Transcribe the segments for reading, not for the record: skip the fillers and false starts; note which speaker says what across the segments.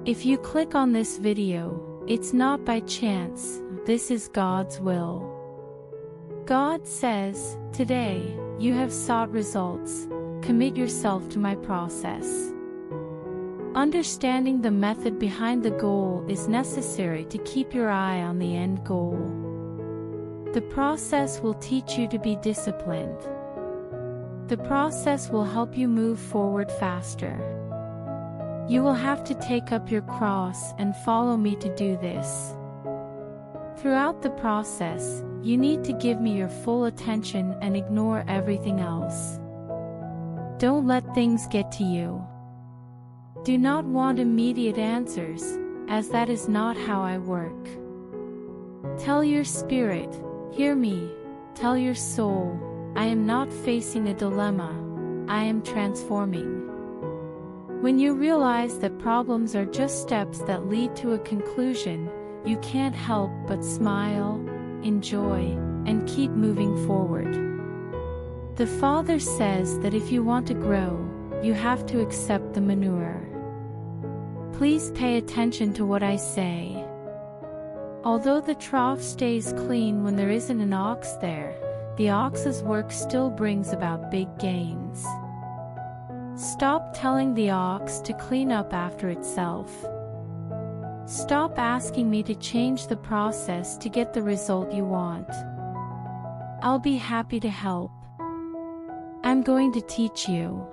Speaker 1: If you click on this video, it's not by chance, this is God's will. God says, today, you have sought results, commit yourself to my process. Understanding the method behind the goal is necessary to keep your eye on the end goal. The process will teach you to be disciplined. The process will help you move forward faster. You will have to take up your cross and follow me to do this. Throughout the process, you need to give me your full attention and ignore everything else. Don't let things get to you. Do not want immediate answers, as that is not how I work. Tell your spirit, hear me. Tell your soul, I am not facing a dilemma, I am transforming. When you realize that problems are just steps that lead to a conclusion, you can't help but smile, enjoy, and keep moving forward. The Father says that if you want to grow, you have to accept the manure. Please pay attention to what I say. Although the trough stays clean when there isn't an ox there, the ox's work still brings about big gains. Stop telling the ox to clean up after itself. Stop asking me to change the process to get the result you want. I'll be happy to help. I'm going to teach you.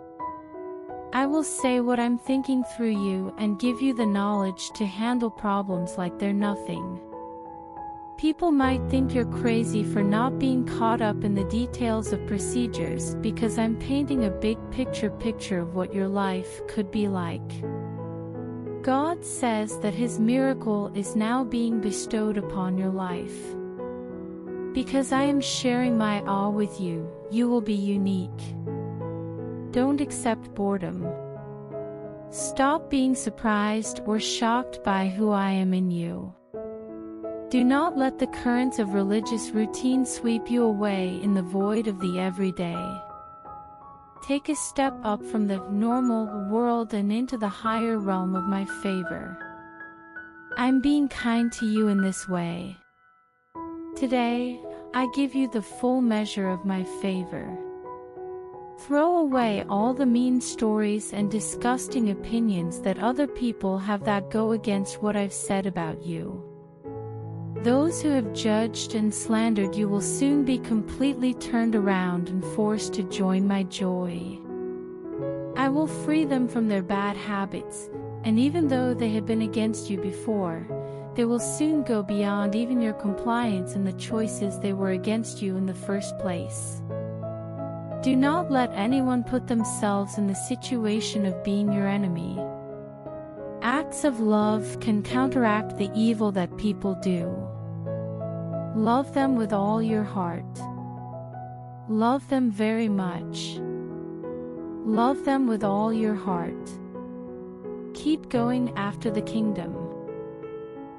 Speaker 1: I will say what I'm thinking through you and give you the knowledge to handle problems like they're nothing. People might think you're crazy for not being caught up in the details of procedures because I'm painting a big picture of what your life could be like. God says that His miracle is now being bestowed upon your life. Because I am sharing my all with you, you will be unique. Don't accept boredom. Stop being surprised or shocked by who I am in you. Do not let the currents of religious routine sweep you away in the void of the everyday. Take a step up from the normal world and into the higher realm of my favor. I'm being kind to you in this way. Today, I give you the full measure of my favor. Throw away all the mean stories and disgusting opinions that other people have that go against what I've said about you. Those who have judged and slandered you will soon be completely turned around and forced to join my joy. I will free them from their bad habits, and even though they had been against you before, they will soon go beyond even your compliance in the choices they were against you in the first place. Do not let anyone put themselves in the situation of being your enemy. Acts of love can counteract the evil that people do. Love them with all your heart. Love them very much. Love them with all your heart. Keep going after the kingdom.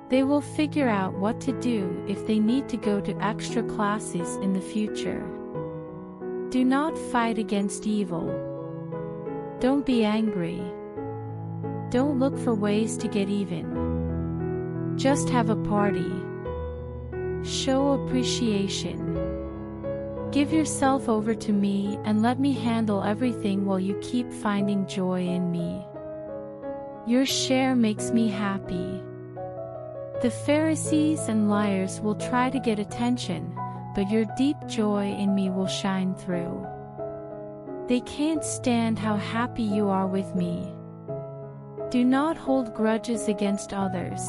Speaker 1: They will figure out what to do if they need to go to extra classes in the future. Do not fight against evil. Don't be angry. Don't look for ways to get even. Just have a party. Show appreciation. Give yourself over to me and let me handle everything while you keep finding joy in me. Your share makes me happy. The Pharisees and liars will try to get attention, but your deep joy in me will shine through. They can't stand how happy you are with me. Do not hold grudges against others.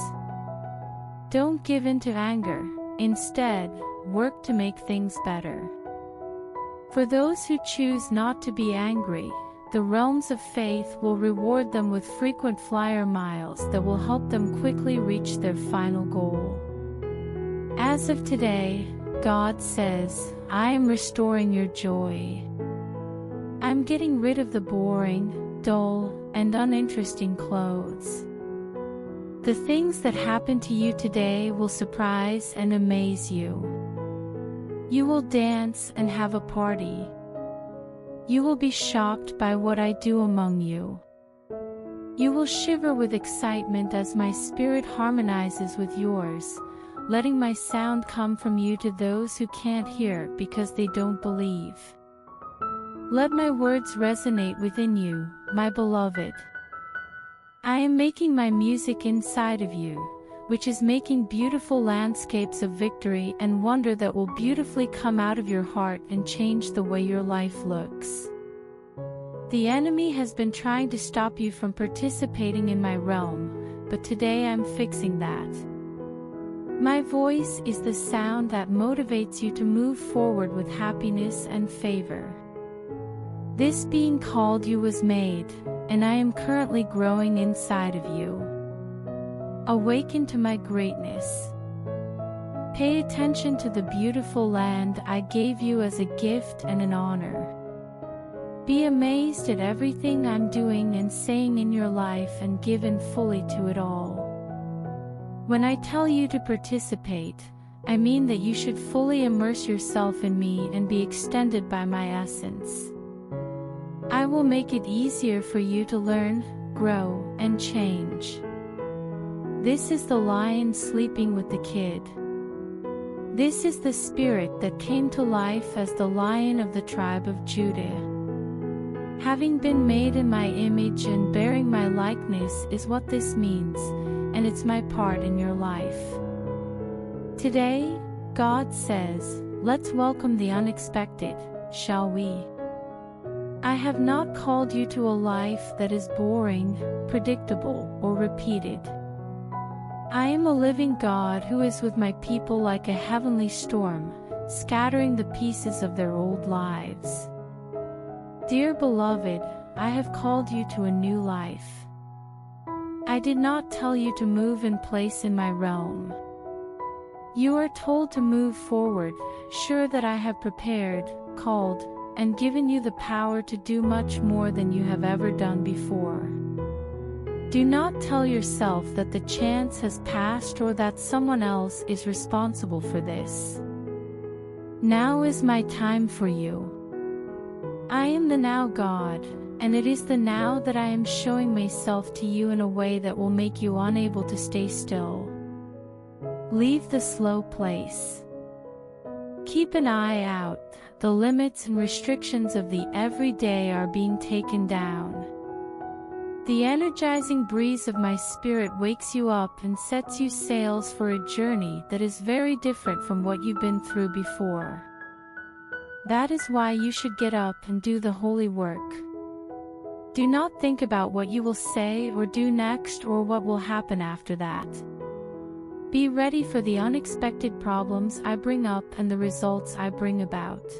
Speaker 1: Don't give in to anger. Instead, work to make things better. For those who choose not to be angry, the realms of faith will reward them with frequent flyer miles that will help them quickly reach their final goal. As of today, God says, I am restoring your joy. I'm getting rid of the boring, dull, and uninteresting clothes. The things that happen to you today will surprise and amaze you. You will dance and have a party. You will be shocked by what I do among you. You will shiver with excitement as my spirit harmonizes with yours, letting my sound come from you to those who can't hear because they don't believe. Let my words resonate within you, my beloved. I am making my music inside of you, which is making beautiful landscapes of victory and wonder that will beautifully come out of your heart and change the way your life looks. The enemy has been trying to stop you from participating in my realm, but today I'm fixing that. My voice is the sound that motivates you to move forward with happiness and favor. This being called you was made, and I am currently growing inside of you. Awaken to my greatness. Pay attention to the beautiful land I gave you as a gift and an honor. Be amazed at everything I'm doing and saying in your life and give in fully to it all. When I tell you to participate, I mean that you should fully immerse yourself in me and be extended by my essence. I will make it easier for you to learn, grow, and change. This is the lion sleeping with the kid. This is the spirit that came to life as the lion of the tribe of Judah. Having been made in my image and bearing my likeness is what this means, and it's my part in your life. Today, God says, let's welcome the unexpected, shall we? I have not called you to a life that is boring, predictable, or repeated. I am a living God who is with my people like a heavenly storm, scattering the pieces of their old lives. Dear beloved, I have called you to a new life. I did not tell you to move in place in my realm. You are told to move forward, sure that I have prepared, called, and given you the power to do much more than you have ever done before. Do not tell yourself that the chance has passed or that someone else is responsible for this. Now is my time for you. I am the now God, and it is the now that I am showing myself to you in a way that will make you unable to stay still. Leave the slow place. Keep an eye out, the limits and restrictions of the everyday are being taken down. The energizing breeze of my spirit wakes you up and sets you sails for a journey that is very different from what you've been through before. That is why you should get up and do the holy work. Do not think about what you will say or do next or what will happen after that. Be ready for the unexpected problems I bring up and the results I bring about.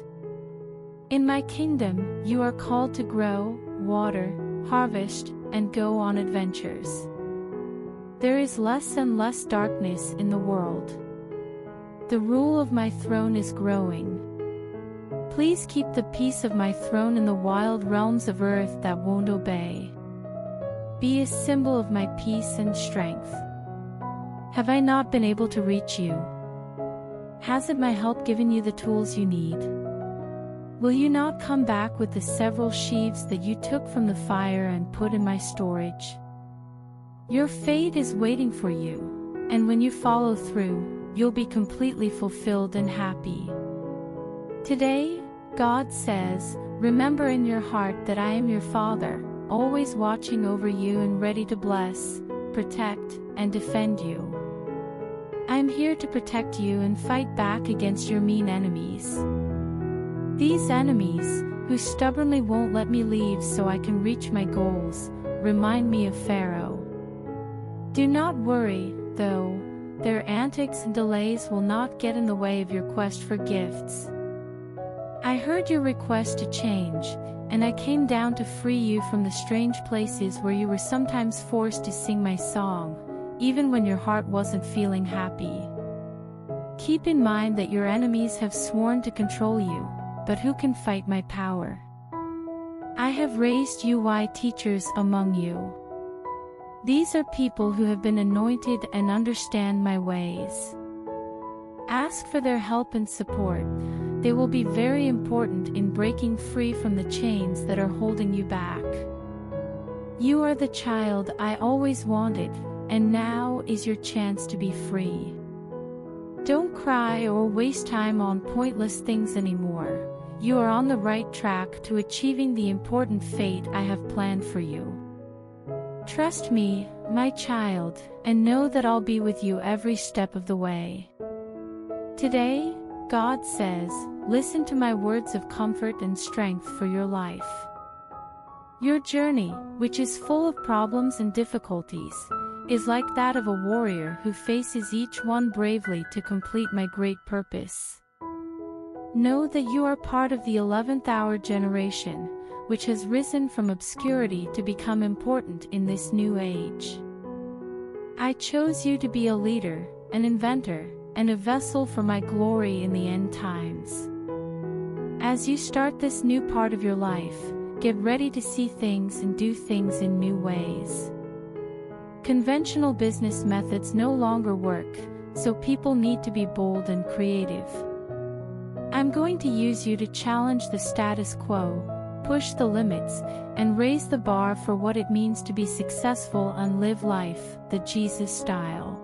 Speaker 1: In my kingdom, you are called to grow, water, harvest, and go on adventures. There is less and less darkness in the world. The rule of my throne is growing. Please keep the peace of my throne in the wild realms of earth that won't obey. Be a symbol of my peace and strength. Have I not been able to reach you? Hasn't my help given you the tools you need? Will you not come back with the several sheaves that you took from the fire and put in my storage? Your fate is waiting for you, and when you follow through, you'll be completely fulfilled and happy. Today, God says, remember in your heart that I am your Father, always watching over you and ready to bless, protect, and defend you. I am here to protect you and fight back against your mean enemies. These enemies, who stubbornly won't let me leave so I can reach my goals, remind me of Pharaoh. Do not worry, though, their antics and delays will not get in the way of your quest for gifts. I heard your request to change, and I came down to free you from the strange places where you were sometimes forced to sing my song, even when your heart wasn't feeling happy. Keep in mind that your enemies have sworn to control you, but who can fight my power? I have raised UI teachers among you. These are people who have been anointed and understand my ways. Ask for their help and support. They will be very important in breaking free from the chains that are holding you back. You are the child I always wanted, and now is your chance to be free. Don't cry or waste time on pointless things anymore. You are on the right track to achieving the important fate I have planned for you. Trust me, my child, and know that I'll be with you every step of the way. Today, God says, listen to my words of comfort and strength for your life. Your journey, which is full of problems and difficulties, is like that of a warrior who faces each one bravely to complete my great purpose. Know that you are part of the 11th hour generation, which has risen from obscurity to become important in this new age. I chose you to be a leader, an inventor, and a vessel for my glory in the end times. As you start this new part of your life, get ready to see things and do things in new ways. Conventional business methods no longer work, so people need to be bold and creative. I'm going to use you to challenge the status quo, push the limits, and raise the bar for what it means to be successful and live life the Jesus style.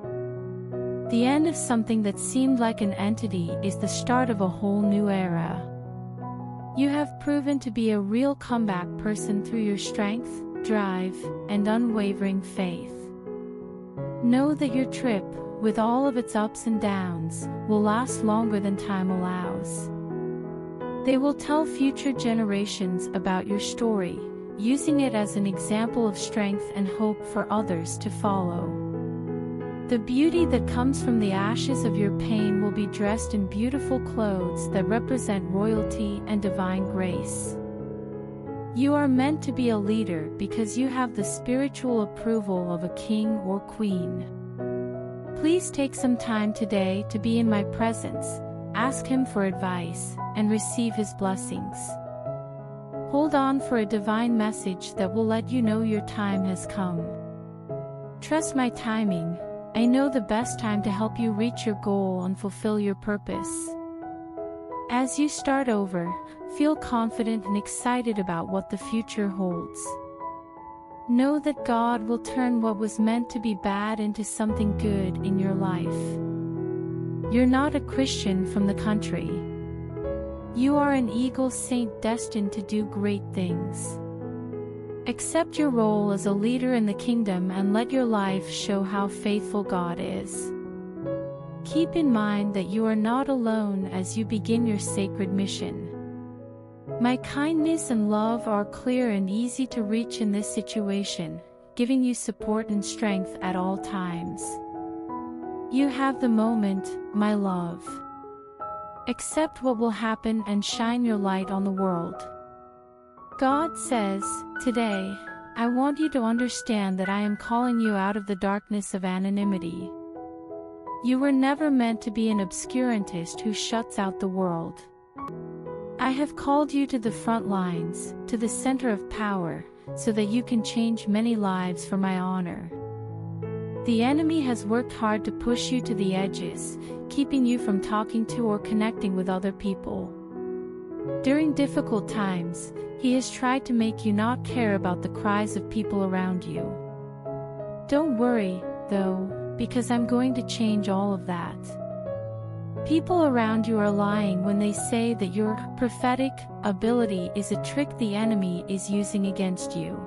Speaker 1: The end of something that seemed like an entity is the start of a whole new era. You have proven to be a real comeback person through your strength, drive, and unwavering faith. Know that your trip, with all of its ups and downs, will last longer than time allows. They will tell future generations about your story, using it as an example of strength and hope for others to follow. The beauty that comes from the ashes of your pain will be dressed in beautiful clothes that represent royalty and divine grace. You are meant to be a leader because you have the spiritual approval of a king or queen. Please take some time today to be in my presence, ask him for advice, and receive his blessings. Hold on for a divine message that will let you know your time has come. Trust my timing. I know the best time to help you reach your goal and fulfill your purpose. As you start over, feel confident and excited about what the future holds. Know that God will turn what was meant to be bad into something good in your life. You're not a Christian from the country. You are an eagle saint destined to do great things. Accept your role as a leader in the kingdom and let your life show how faithful God is. Keep in mind that you are not alone as you begin your sacred mission. My kindness and love are clear and easy to reach in this situation, giving you support and strength at all times. You have the moment, my love. Accept what will happen and shine your light on the world. God says, today, I want you to understand that I am calling you out of the darkness of anonymity. You were never meant to be an obscurantist who shuts out the world. I have called you to the front lines, to the center of power, so that you can change many lives for my honor. The enemy has worked hard to push you to the edges, keeping you from talking to or connecting with other people. During difficult times, he has tried to make you not care about the cries of people around you. Don't worry, though, because I'm going to change all of that. People around you are lying when they say that your prophetic ability is a trick the enemy is using against you.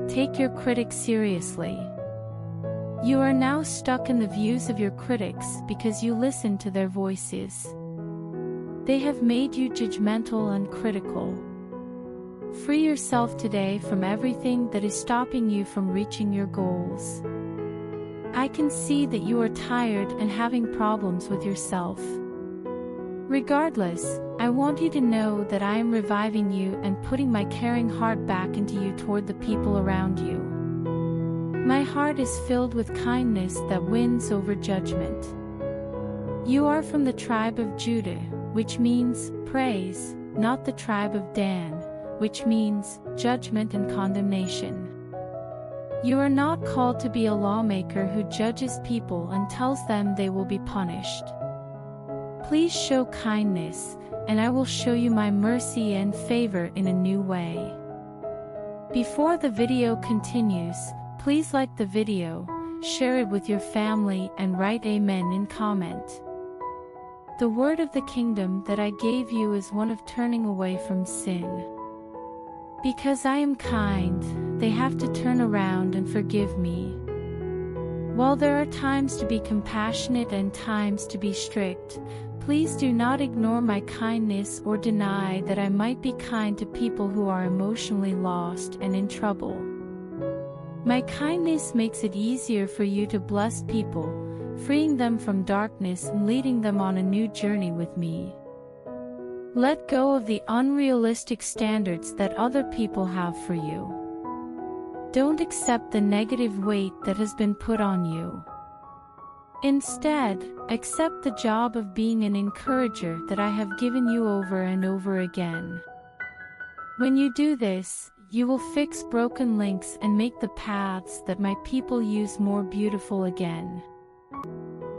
Speaker 1: Take your critics seriously. You are now stuck in the views of your critics because you listen to their voices. They have made you judgmental and critical. Free yourself today from everything that is stopping you from reaching your goals. I can see that you are tired and having problems with yourself. Regardless, I want you to know that I am reviving you and putting my caring heart back into you toward the people around you. My heart is filled with kindness that wins over judgment. You are from the tribe of Judah, which means praise, not the tribe of Dan, which means judgment and condemnation. You are not called to be a lawmaker who judges people and tells them they will be punished. Please show kindness, and I will show you my mercy and favor in a new way. Before the video continues, please like the video, share it with your family and write Amen in comment. The word of the kingdom that I gave you is one of turning away from sin. Because I am kind, they have to turn around and forgive me. While there are times to be compassionate and times to be strict, please do not ignore my kindness or deny that I might be kind to people who are emotionally lost and in trouble. My kindness makes it easier for you to bless people, freeing them from darkness and leading them on a new journey with me. Let go of the unrealistic standards that other people have for you. Don't accept the negative weight that has been put on you. Instead, accept the job of being an encourager that I have given you over and over again. When you do this, you will fix broken links and make the paths that my people use more beautiful again.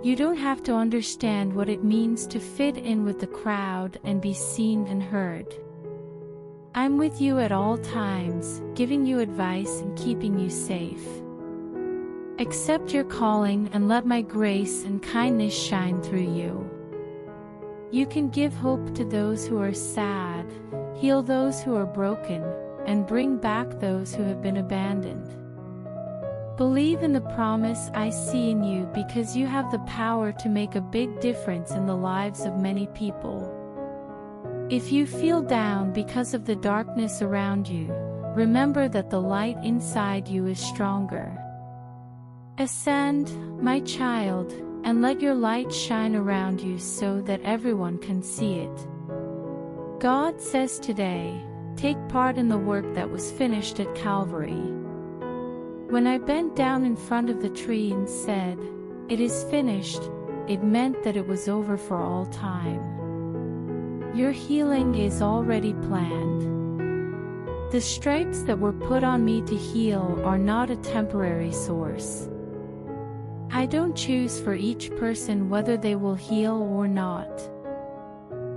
Speaker 1: You don't have to understand what it means to fit in with the crowd and be seen and heard. I'm with you at all times, giving you advice and keeping you safe. Accept your calling and let my grace and kindness shine through you. You can give hope to those who are sad, heal those who are broken, and bring back those who have been abandoned. Believe in the promise I see in you because you have the power to make a big difference in the lives of many people. If you feel down because of the darkness around you, remember that the light inside you is stronger. Ascend, my child, and let your light shine around you so that everyone can see it. God says today, take part in the work that was finished at Calvary. When I bent down in front of the tree and said, "It is finished," it meant that it was over for all time. Your healing is already planned. The stripes that were put on me to heal are not a temporary source. I don't choose for each person whether they will heal or not.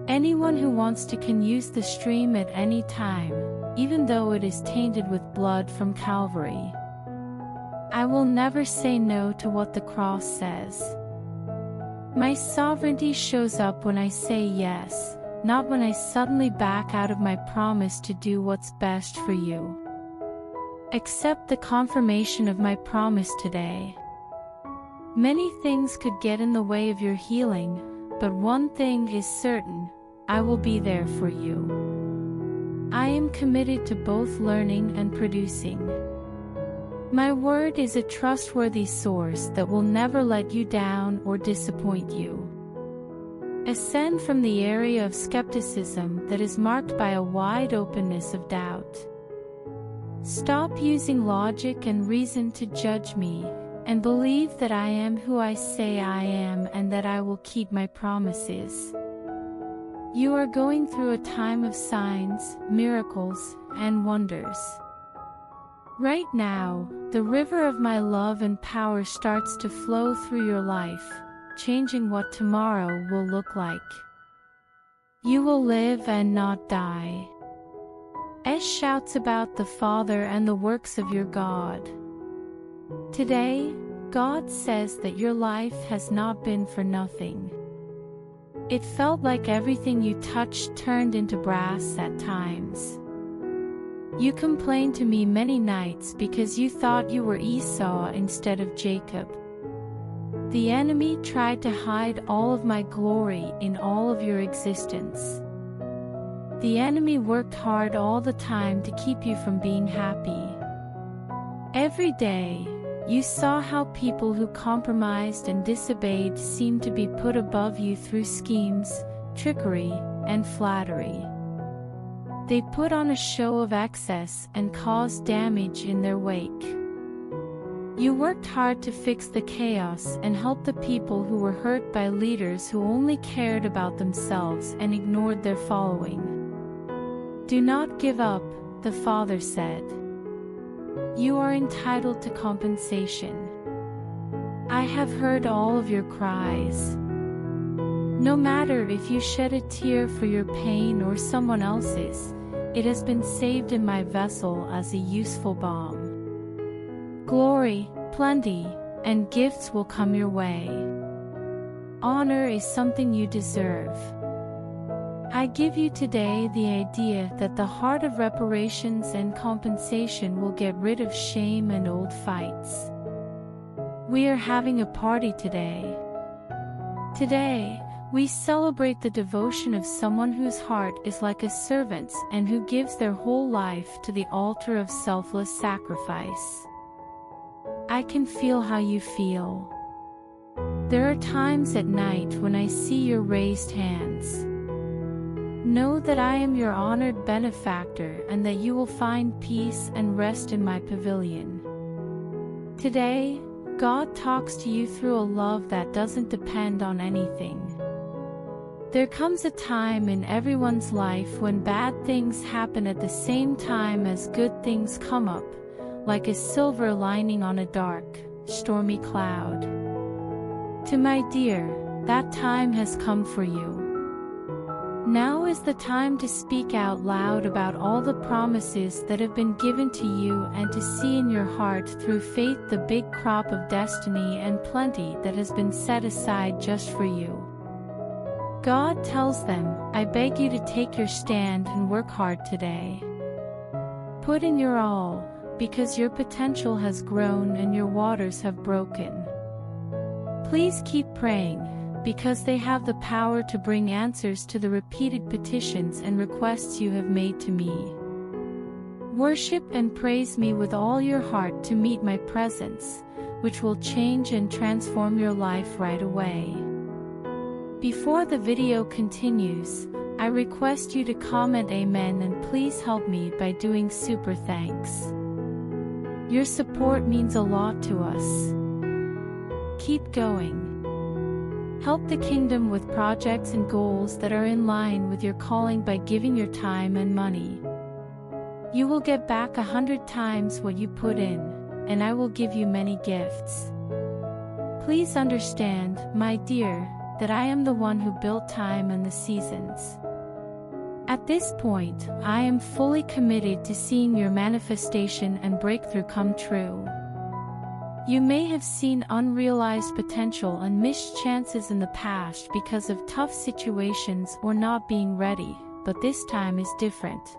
Speaker 1: Anyone who wants to can use the stream at any time, even though it is tainted with blood from Calvary. I will never say no to what the cross says. My sovereignty shows up when I say yes, not when I suddenly back out of my promise to do what's best for you. Accept the confirmation of my promise today. Many things could get in the way of your healing, but one thing is certain, I will be there for you. I am committed to both learning and producing. My word is a trustworthy source that will never let you down or disappoint you. Ascend from the area of skepticism that is marked by a wide openness of doubt. Stop using logic and reason to judge me, and believe that I am who I say I am and that I will keep my promises. You are going through a time of signs, miracles, and wonders. Right now, the river of my love and power starts to flow through your life, changing what tomorrow will look like. You will live and not die. S shouts about the Father and the works of your God. Today, God says that your life has not been for nothing. It felt like everything you touched turned into brass at times. You complained to me many nights because you thought you were Esau instead of Jacob. The enemy tried to hide all of my glory in all of your existence. The enemy worked hard all the time to keep you from being happy. Every day, you saw how people who compromised and disobeyed seemed to be put above you through schemes, trickery, and flattery. They put on a show of excess and caused damage in their wake. You worked hard to fix the chaos and help the people who were hurt by leaders who only cared about themselves and ignored their following. Do not give up, the Father said. You are entitled to compensation. I have heard all of your cries. No matter if you shed a tear for your pain or someone else's, it has been saved in my vessel as a useful balm. Glory, plenty, and gifts will come your way. Honor is something you deserve. I give you today the idea that the heart of reparations and compensation will get rid of shame and old fights. We are having a party today. Today, we celebrate the devotion of someone whose heart is like a servant's and who gives their whole life to the altar of selfless sacrifice. I can feel how you feel. There are times at night when I see your raised hands. Know that I am your honored benefactor and that you will find peace and rest in my pavilion. Today, God talks to you through a love that doesn't depend on anything. There comes a time in everyone's life when bad things happen at the same time as good things come up, like a silver lining on a dark, stormy cloud. To my dear, that time has come for you. Now is the time to speak out loud about all the promises that have been given to you and to see in your heart through faith the big crop of destiny and plenty that has been set aside just for you. God tells them, I beg you to take your stand and work hard today. Put in your all, because your potential has grown and your waters have broken. Please keep praying, because they have the power to bring answers to the repeated petitions and requests you have made to me. Worship and praise me with all your heart to meet my presence, which will change and transform your life right away. Before the video continues, I request you to comment Amen and please help me by doing super thanks. Your support means a lot to us. Keep going. Help the kingdom with projects and goals that are in line with your calling by giving your time and money. You will get back 100 times what you put in, and I will give you many gifts. Please understand, my dear, that I am the one who built time and the seasons. At this point, I am fully committed to seeing your manifestation and breakthrough come true. You may have seen unrealized potential and missed chances in the past because of tough situations or not being ready, but this time is different.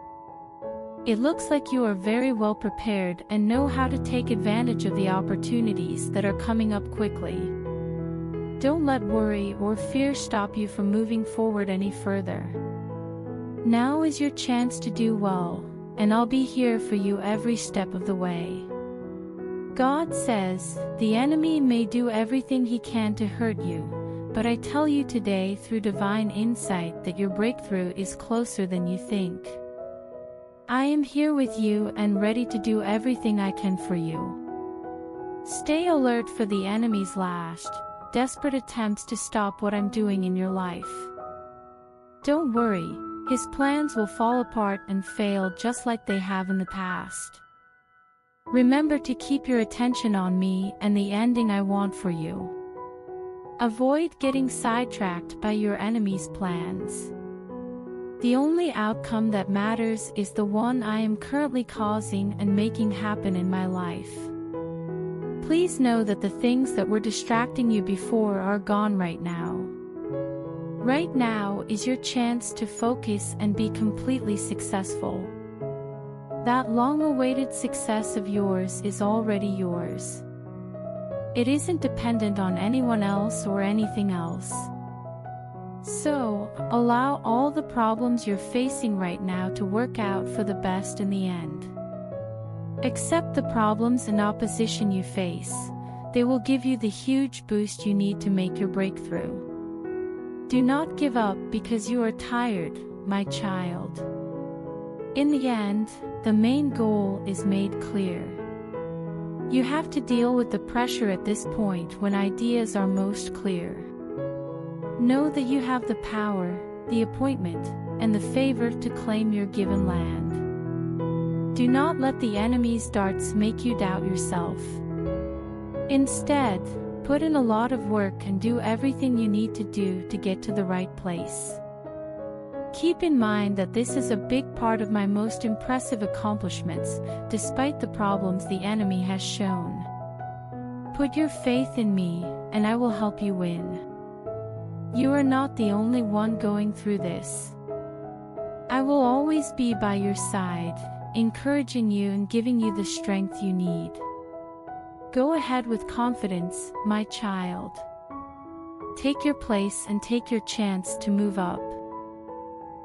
Speaker 1: It looks like you are very well prepared and know how to take advantage of the opportunities that are coming up quickly. Don't let worry or fear stop you from moving forward any further. Now is your chance to do well, and I'll be here for you every step of the way. God says, the enemy may do everything he can to hurt you, but I tell you today through divine insight that your breakthrough is closer than you think. I am here with you and ready to do everything I can for you. Stay alert for the enemy's last, desperate attempts to stop what I'm doing in your life. Don't worry, his plans will fall apart and fail just like they have in the past. Remember to keep your attention on me and the ending I want for you. Avoid getting sidetracked by your enemy's plans. The only outcome that matters is the one I am currently causing and making happen in my life. Please know that the things that were distracting you before are gone right now. Right now is your chance to focus and be completely successful. That long-awaited success of yours is already yours. It isn't dependent on anyone else or anything else. So, allow all the problems you're facing right now to work out for the best in the end. Accept the problems and opposition you face. They will give you the huge boost you need to make your breakthrough. Do not give up because you are tired, my child. In the end, the main goal is made clear. You have to deal with the pressure at this point when ideas are most clear. Know that you have the power, the appointment, and the favor to claim your given land. Do not let the enemy's darts make you doubt yourself. Instead, put in a lot of work and do everything you need to do to get to the right place. Keep in mind that this is a big part of my most impressive accomplishments, despite the problems the enemy has shown. Put your faith in me, and I will help you win. You are not the only one going through this. I will always be by your side, encouraging you and giving you the strength you need. Go ahead with confidence, my child. Take your place and take your chance to move up.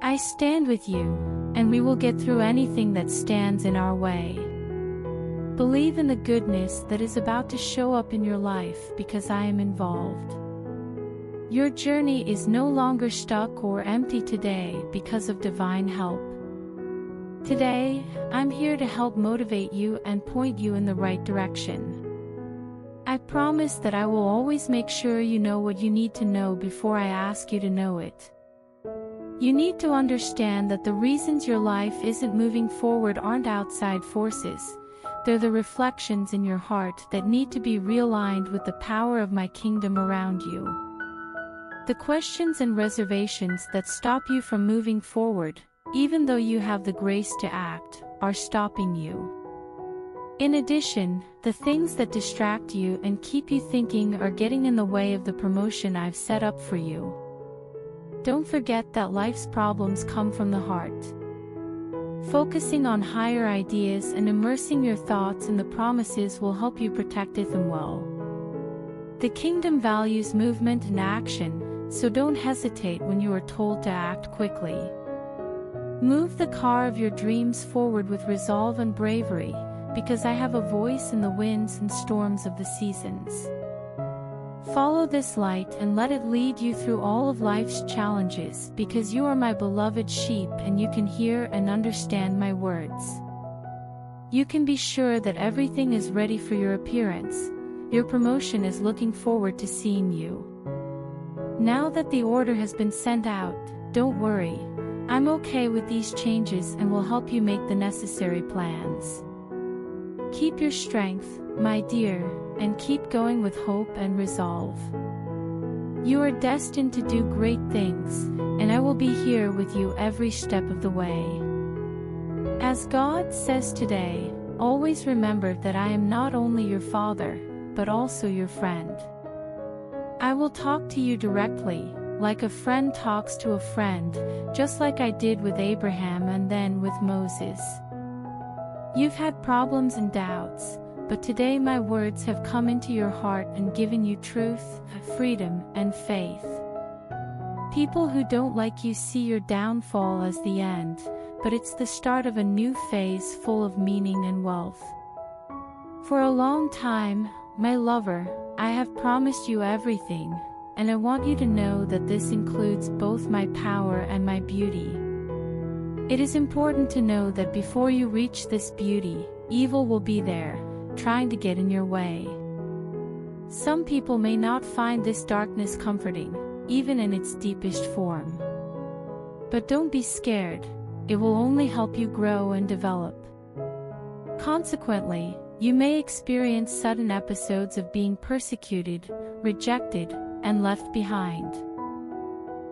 Speaker 1: I stand with you, and we will get through anything that stands in our way. Believe in the goodness that is about to show up in your life because I am involved. Your journey is no longer stuck or empty today because of divine help. Today, I'm here to help motivate you and point you in the right direction. I promise that I will always make sure you know what you need to know before I ask you to know it. You need to understand that the reasons your life isn't moving forward aren't outside forces. They're the reflections in your heart that need to be realigned with the power of my kingdom around you. The questions and reservations that stop you from moving forward, even though you have the grace to act, are stopping you. In addition, the things that distract you and keep you thinking are getting in the way of the promotion I've set up for you. Don't forget that life's problems come from the heart. Focusing on higher ideas and immersing your thoughts in the promises will help you protect them well. The kingdom values movement and action, so don't hesitate when you are told to act quickly. Move the car of your dreams forward with resolve and bravery, because I have a voice in the winds and storms of the seasons. Follow this light and let it lead you through all of life's challenges, because you are my beloved sheep and you can hear and understand my words. You can be sure that everything is ready for your appearance. Your promotion is looking forward to seeing you. Now that the order has been sent out, don't worry. I'm okay with these changes and will help you make the necessary plans. Keep your strength, my dear, and keep going with hope and resolve. You are destined to do great things, and I will be here with you every step of the way. As God says today, always remember that I am not only your father, but also your friend. I will talk to you directly, like a friend talks to a friend, just like I did with Abraham and then with Moses. You've had problems and doubts, but today my words have come into your heart and given you truth, freedom, and faith. People who don't like you see your downfall as the end, but it's the start of a new phase full of meaning and wealth. For a long time, my lover, I have promised you everything, and I want you to know that this includes both my power and my beauty. It is important to know that before you reach this beauty, evil will be there, trying to get in your way. Some people may not find this darkness comforting, even in its deepest form. But don't be scared, it will only help you grow and develop. Consequently, you may experience sudden episodes of being persecuted, rejected, and left behind.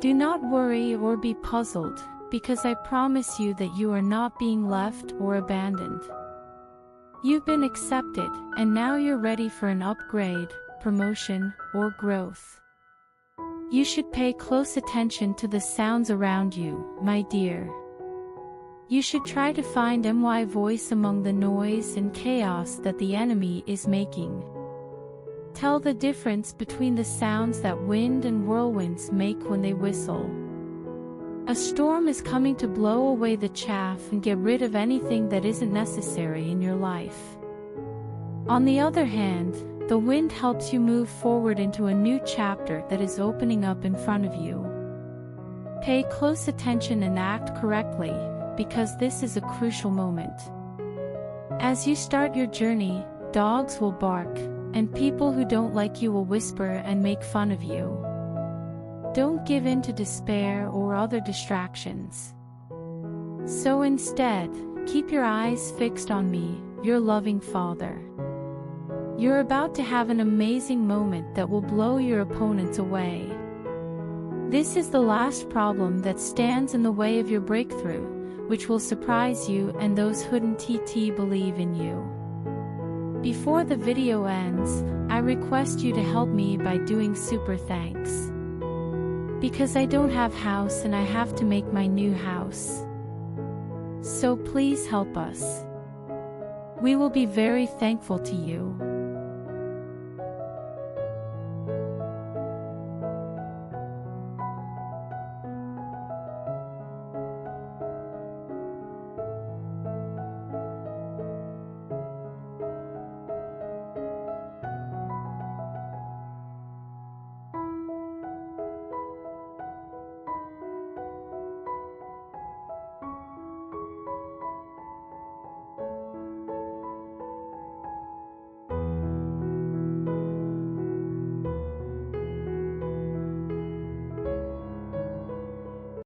Speaker 1: Do not worry or be puzzled, because I promise you that you are not being left or abandoned. You've been accepted, and now you're ready for an upgrade, promotion, or growth. You should pay close attention to the sounds around you, my dear. You should try to find my voice among the noise and chaos that the enemy is making. Tell the difference between the sounds that wind and whirlwinds make when they whistle. A storm is coming to blow away the chaff and get rid of anything that isn't necessary in your life. On the other hand, the wind helps you move forward into a new chapter that is opening up in front of you. Pay close attention and act correctly, because this is a crucial moment. As you start your journey, dogs will bark, and people who don't like you will whisper and make fun of you. Don't give in to despair or other distractions. So instead, keep your eyes fixed on me, your loving Father. You're about to have an amazing moment that will blow your opponents away. This is the last problem that stands in the way of your breakthrough, which will surprise you and those who didn't believe in you. Before the video ends, I request you to help me by doing super thanks. Because I don't have house and I have to make my new house. So please help us. We will be very thankful to you.